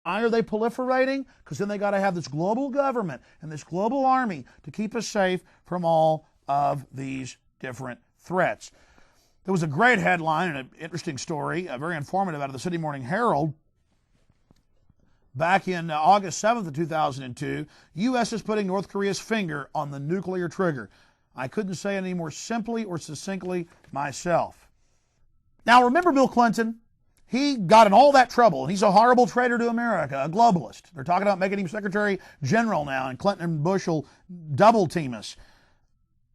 Why are they proliferating? Because then they got to have this global government and this global army to keep us safe from all of these different threats. There was a great headline and an interesting story, very informative, out of the Sydney Morning Herald. Back in August 7th of 2002, U.S. is putting North Korea's finger on the nuclear trigger. I couldn't say it any more simply or succinctly myself. Now, remember Bill Clinton? He got in all that trouble, and he's a horrible traitor to America, a globalist. They're talking about making him Secretary General now, and Clinton and Bush will double team us.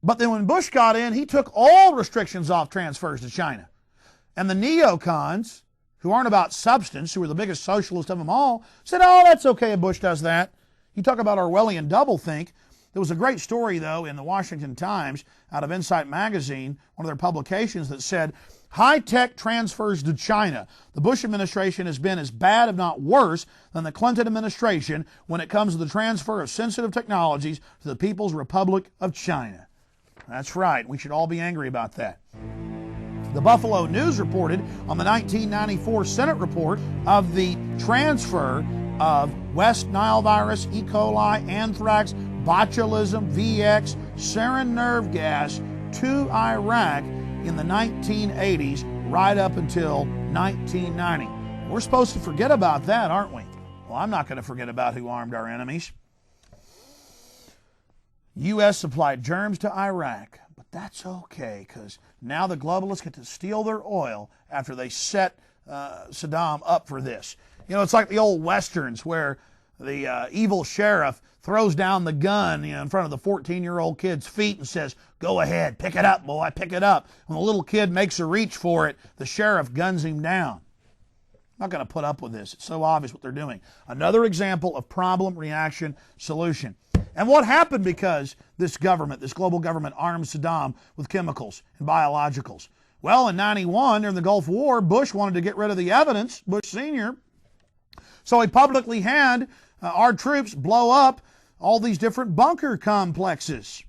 But then when Bush got in, he took all restrictions off transfers to China. And the neocons, who aren't about substance, who are the biggest socialist of them all, said, oh, that's okay if Bush does that. You talk about Orwellian doublethink. There was a great story, though, in the Washington Times out of Insight Magazine, one of their publications, that said, high-tech transfers to China. The Bush administration has been as bad, if not worse, than the Clinton administration when it comes to the transfer of sensitive technologies to the People's Republic of China. That's right. We should all be angry about that. The Buffalo News reported on the 1994 Senate report of the transfer of West Nile virus, E. coli, anthrax, botulism, VX, sarin nerve gas to Iraq in the 1980s right up until 1990. We're supposed to forget about that, aren't we? Well, I'm not going to forget about who armed our enemies. U.S. supplied germs to Iraq, but that's okay because now the globalists get to steal their oil after they set Saddam up for this. You know, it's like the old Westerns where the evil sheriff throws down the gun in front of the 14-year-old kid's feet and says, go ahead, pick it up, boy, pick it up. When the little kid makes a reach for it, the sheriff guns him down. I'm not going to put up with this. It's so obvious what they're doing. Another example of problem, reaction, solution. And what happened because this government, this global government, armed Saddam with chemicals and biologicals? Well, in 91, during the Gulf War, Bush wanted to get rid of the evidence, Bush Sr., so he publicly had our troops blow up all these different bunker complexes.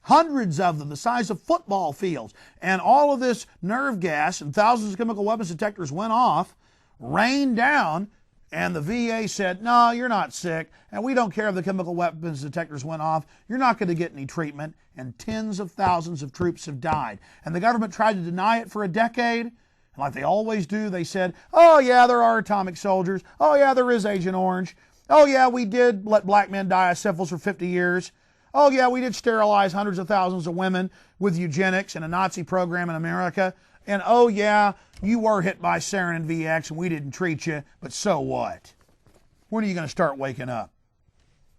Hundreds of them, the size of football fields. And all of this nerve gas and thousands of chemical weapons detectors went off, rained down, and the VA said, no, you're not sick, and we don't care if the chemical weapons detectors went off. You're not going to get any treatment. And tens of thousands of troops have died. And the government tried to deny it for a decade. And like they always do, they said, oh, yeah, there are atomic soldiers. Oh, yeah, there is Agent Orange. Oh, yeah, we did let black men die of syphilis for 50 years. Oh, yeah, we did sterilize hundreds of thousands of women with eugenics and a Nazi program in America. And, oh, yeah, you were hit by sarin and VX and we didn't treat you, but so what? When are you going to start waking up?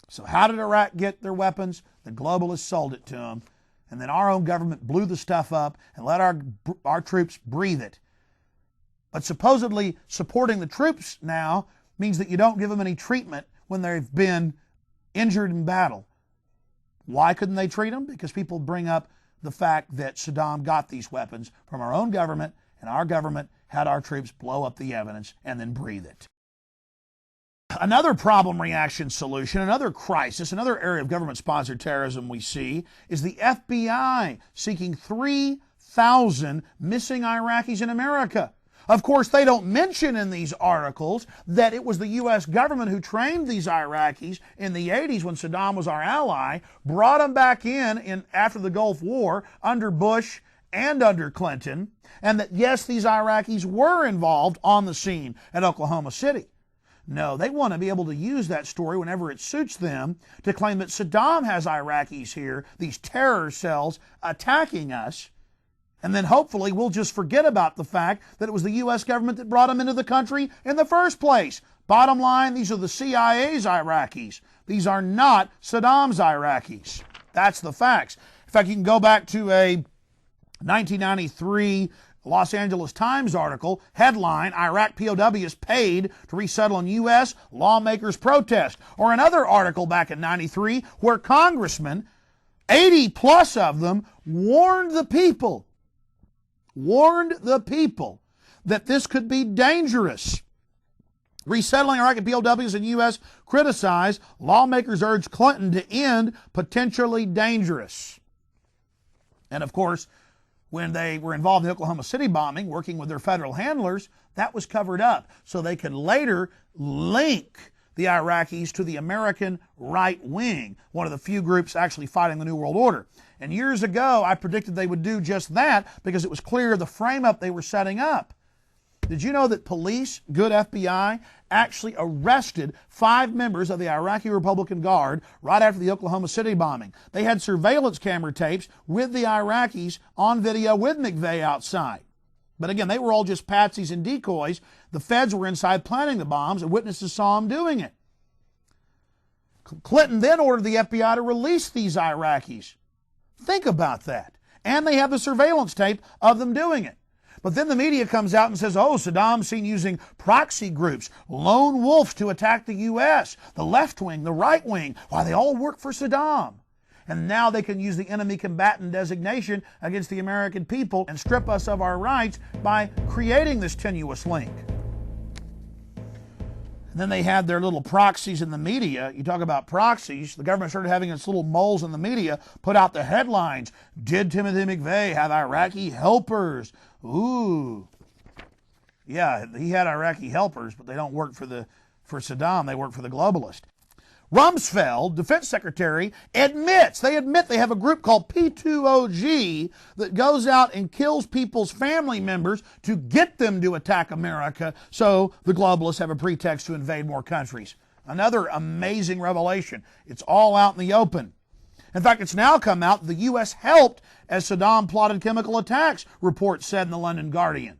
So how did Iraq get their weapons? The globalists sold it to them. And then our own government blew the stuff up and let our troops breathe it. But supposedly supporting the troops now means that you don't give them any treatment when they've been injured in battle. Why couldn't they treat them? Because people bring up the fact that Saddam got these weapons from our own government, and our government had our troops blow up the evidence and then breathe it. Another problem, reaction, solution, another crisis, another area of government-sponsored terrorism we see is the FBI seeking 3,000 missing Iraqis in America. Of course, they don't mention in these articles that it was the U.S. government who trained these Iraqis in the 80s when Saddam was our ally, brought them back in after the Gulf War under Bush and under Clinton, and that, yes, these Iraqis were involved on the scene at Oklahoma City. No, they want to be able to use that story whenever it suits them to claim that Saddam has Iraqis here, these terror cells, attacking us. And then hopefully we'll just forget about the fact that it was the U.S. government that brought them into the country in the first place. Bottom line, these are the CIA's Iraqis. These are not Saddam's Iraqis. That's the facts. In fact, you can go back to a 1993 Los Angeles Times article, headline, Iraq POWs paid to resettle in U.S., lawmakers protest. Or another article back in 93 where congressmen, 80 plus of them, warned the people that this could be dangerous. Resettling Iraqi POWs in U.S. criticized. Lawmakers urged Clinton to end potentially dangerous. And of course, when they were involved in the Oklahoma City bombing, working with their federal handlers, that was covered up so they could later link the Iraqis to the American right wing, one of the few groups actually fighting the New World Order. And years ago, I predicted they would do just that because it was clear the frame-up they were setting up. Did you know that police, good FBI, actually arrested 5 members of the Iraqi Republican Guard right after the Oklahoma City bombing? They had surveillance camera tapes with the Iraqis on video with McVeigh outside. But again, they were all just patsies and decoys. The feds were inside planning the bombs, and witnesses saw them doing it. Clinton then ordered the FBI to release these Iraqis. Think about that. And they have the surveillance tape of them doing it. But then the media comes out and says, oh, Saddam's seen using proxy groups, lone wolves to attack the U.S., the left wing, the right wing. Why, they all work for Saddam. And now they can use the enemy combatant designation against the American people and strip us of our rights by creating this tenuous link. And then they had their little proxies in the media. You talk about proxies. The government started having its little moles in the media put out the headlines. Did Timothy McVeigh have Iraqi helpers? Ooh. Yeah, he had Iraqi helpers, but they don't work for Saddam. They work for the globalist. Rumsfeld, defense secretary, admit they have a group called P2OG that goes out and kills people's family members to get them to attack America so the globalists have a pretext to invade more countries. Another amazing revelation. It's all out in the open. In fact, it's now come out that the U.S. helped as Saddam plotted chemical attacks, reports said in the London Guardian.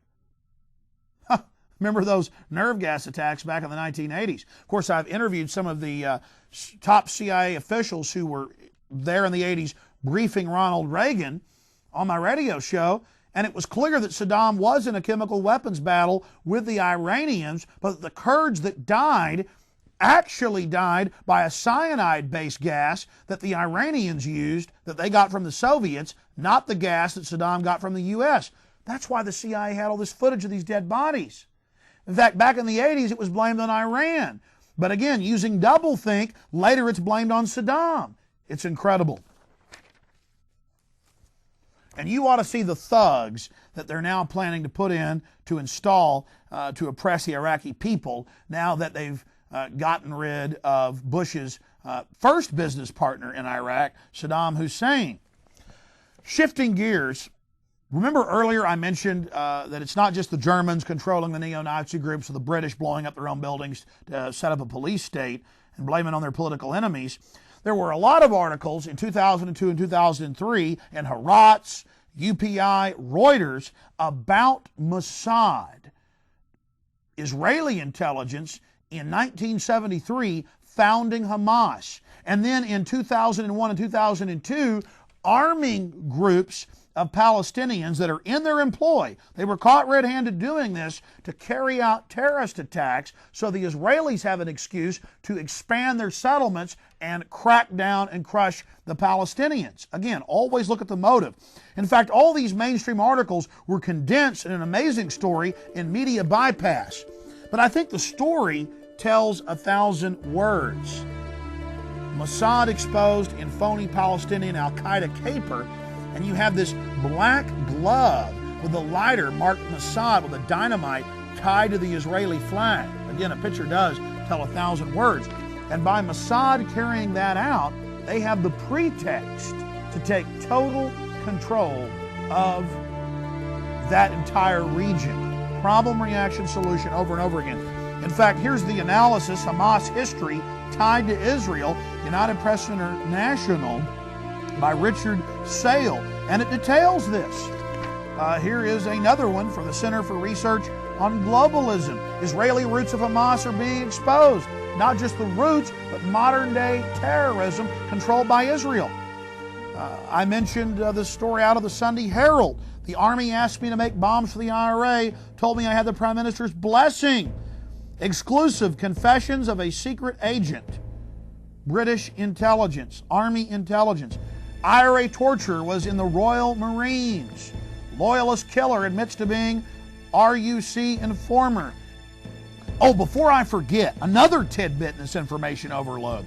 Remember those nerve gas attacks back in the 1980s? Of course, I've interviewed some of the top CIA officials who were there in the 80s briefing Ronald Reagan on my radio show, and it was clear that Saddam was in a chemical weapons battle with the Iranians, but the Kurds that died actually died by a cyanide-based gas that the Iranians used that they got from the Soviets, not the gas that Saddam got from the U.S. That's why the CIA had all this footage of these dead bodies. In fact, back in the 80s, it was blamed on Iran. But again, using doublethink, later it's blamed on Saddam. It's incredible. And you ought to see the thugs that they're now planning to put in to install to oppress the Iraqi people now that they've gotten rid of Bush's first business partner in Iraq, Saddam Hussein. Shifting gears, remember earlier I mentioned that it's not just the Germans controlling the neo-Nazi groups or the British blowing up their own buildings to set up a police state and blaming on their political enemies. There were a lot of articles in 2002 and 2003 in Haaretz, UPI, Reuters about Mossad, Israeli intelligence in 1973 founding Hamas, and then in 2001 and 2002 arming groups of Palestinians that are in their employ. They were caught red-handed doing this to carry out terrorist attacks so the Israelis have an excuse to expand their settlements and crack down and crush the Palestinians. Again, always look at the motive. In fact, all these mainstream articles were condensed in an amazing story in Media Bypass. But I think the story tells 1,000 words. Mossad exposed in phony Palestinian al-Qaeda caper, and you have this black glove with a lighter marked Mossad with a dynamite tied to the Israeli flag. Again, a picture does tell 1,000 words. And by Mossad carrying that out, they have the pretext to take total control of that entire region. Problem, reaction, solution over and over again. In fact, here's the analysis, Hamas history tied to Israel, United Press International, by Richard Sale, and it details this. Here is another one from the Center for Research on Globalism. Israeli roots of Hamas are being exposed. Not just the roots, but modern-day terrorism controlled by Israel. I mentioned this story out of the Sunday Herald. The Army asked me to make bombs for the IRA, told me I had the Prime Minister's blessing. Exclusive confessions of a secret agent. British intelligence, Army intelligence. IRA torture was in the Royal Marines. Loyalist killer admits to being RUC informer. Oh, before I forget, another tidbit in this information overload.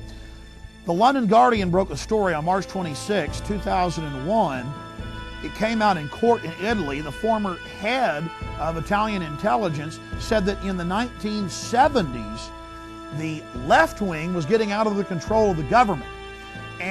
The London Guardian broke a story on March 26, 2001, it came out in court in Italy. The former head of Italian intelligence said that in the 1970s, the left wing was getting out of the control of the government. And